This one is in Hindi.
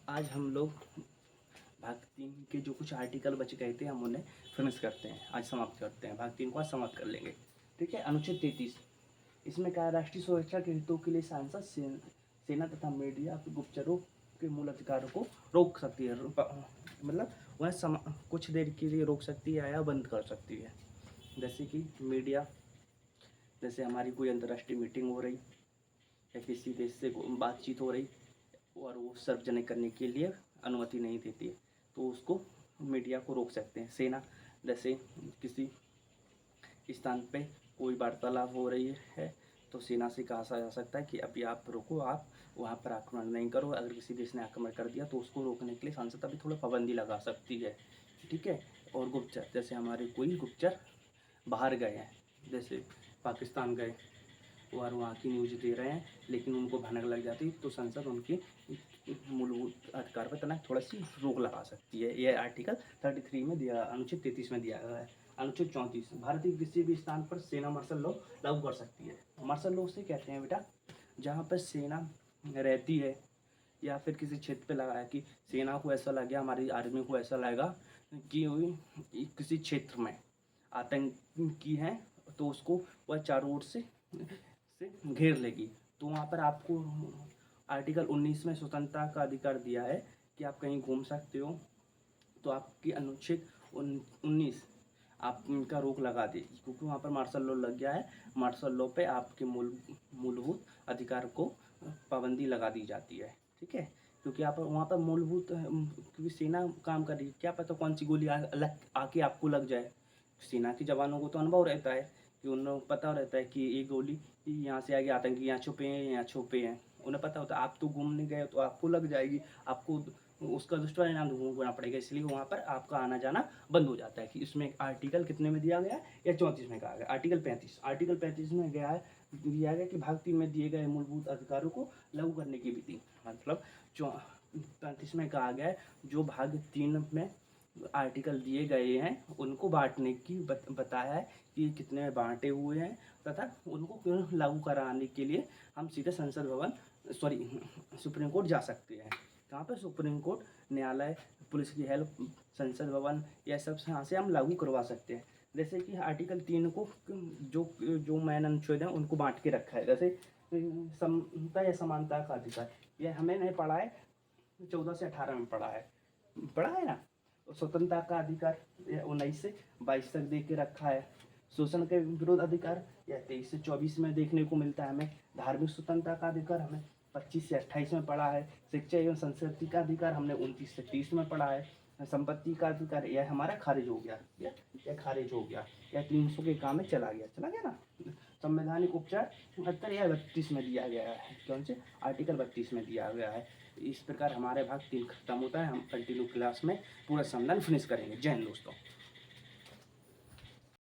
आज हम लोग भाग 3 के जो कुछ आर्टिकल बच गए थे हम उन्हें फिनिश करते हैं, आज समाप्त करते हैं। भाग 3 को आज समाप्त कर लेंगे। ठीक है। अनुच्छेद 33 इसमें क्या है, राष्ट्रीय सुरक्षा के हितों के लिए सांसद सेना तथा मीडिया गुप्तचरों के मूल अधिकारों को रोक सकती है, मतलब वह कुछ देर के लिए रोक सकती है या बंद कर सकती है। जैसे कि मीडिया, जैसे हमारी कोई अंतर्राष्ट्रीय मीटिंग हो रही या किसी देश से बातचीत हो रही और वो सार्वजनिक करने के लिए अनुमति नहीं देती है, तो उसको मीडिया को रोक सकते हैं। सेना, जैसे किसी स्थान पे कोई वार्तालाप हो रही है तो सेना से कहा जा सकता है कि अभी आप रुको, आप वहाँ पर आक्रमण नहीं करो। अगर किसी देश ने आक्रमण कर दिया तो उसको रोकने के लिए संसद अभी थोड़ा पाबंदी लगा सकती है। ठीक है। और गुप्तचर, जैसे हमारे कोई गुप्तचर बाहर गए हैं, जैसे पाकिस्तान गए और वहाँ की न्यूज़ दे रहे हैं, लेकिन उनको भनक लग जाती तो संसद उनकी मूलभूत अधिकार पर तना थोड़ा सी रोक लगा सकती है। यह आर्टिकल 33 में दिया, अनुच्छेद 33 में दिया गया है। अनुच्छेद 34 भारत के किसी भी स्थान पर सेना मार्शल लॉ लागू कर सकती है। मार्शल लॉ से कहते हैं बेटा, जहाँ पर सेना रहती है या फिर किसी क्षेत्र पे लगा है कि सेना को ऐसा लगे, हमारी आर्मी को ऐसा लगेगा कि किसी क्षेत्र में आतंकी हैं, तो उसको वह चारों ओर से घेर लेगी। तो वहाँ पर आपको आर्टिकल 19 में स्वतंत्रता का अधिकार दिया है कि आप कहीं घूम सकते हो, तो आपकी अनुच्छेद 19 आपका रोक लगा देगी, क्योंकि वहाँ पर मार्शल लॉ लग गया है। मार्शल लॉ पे आपके मूलभूत अधिकार को पाबंदी लगा दी जाती है। ठीक है। क्योंकि आप वहाँ पर मूलभूत, क्योंकि सेना काम कर रही है, क्या पता कौन सी गोली आके आपको लग जाए। सेना के जवानों को तो अनुभव रहता है कि उन लोगों को पता रहता है कि ये गोली यहाँ से आगे आतंकी यहाँ छुपे हैं, यहाँ छुपे हैं, उन्हें पता होता है। आप तो घूमने गए तो आपको लग जाएगी, आपको उसका दुष्परिणाम भोगना पड़ेगा, इसलिए वहाँ पर आपका आना जाना बंद हो जाता है। कि इसमें आर्टिकल कितने में दिया गया है, या 34 में कहा गया, आर्टिकल 35 में दिया गया कि भाग 3 में दिए गए मूलभूत अधिकारों को लागू करने की विधि। मतलब 35 में कहा गया है जो भाग 3 में आर्टिकल दिए गए हैं उनको बांटने की बताया है कि कितने में बांटे हुए हैं, तथा उनको लागू कराने के लिए हम सीधे संसद भवन सुप्रीम कोर्ट जा सकते हैं। कहाँ पर? सुप्रीम कोर्ट, न्यायालय, पुलिस की हेल्प, संसद भवन, यह सब यहाँ से हम लागू करवा सकते हैं। जैसे कि आर्टिकल 3 को जो मैन अनुच्छेद हैं उनको बांट के रखा है। जैसे समता या समानता का अधिकार, यह हमें नहीं पढ़ा है, 14 से 18 में पढ़ा है ना। स्वतंत्रता का अधिकार 19 से 22 तक दे के रखा है। शोषण के विरोध अधिकार यह 23 से 24 में देखने को मिलता है हमें। धार्मिक स्वतंत्रता का अधिकार हमें 25 से 28 में पढ़ा है। शिक्षा एवं संस्कृति का अधिकार हमने 29 से 30 में पढ़ा है। संपत्ति का अधिकार यह हमारा खारिज हो गया, यह खारिज हो गया, यह 300 के काम में चला गया ना। संवैधानिक उपचार 72 या 32 में दिया गया है। कौन से? आर्टिकल 32 में दिया गया है। इस प्रकार हमारे भाग 3 खत्म होता है। हम कंटिन्यू क्लास में पूरा संविधान फिनिश करेंगे। जय हिंद दोस्तों।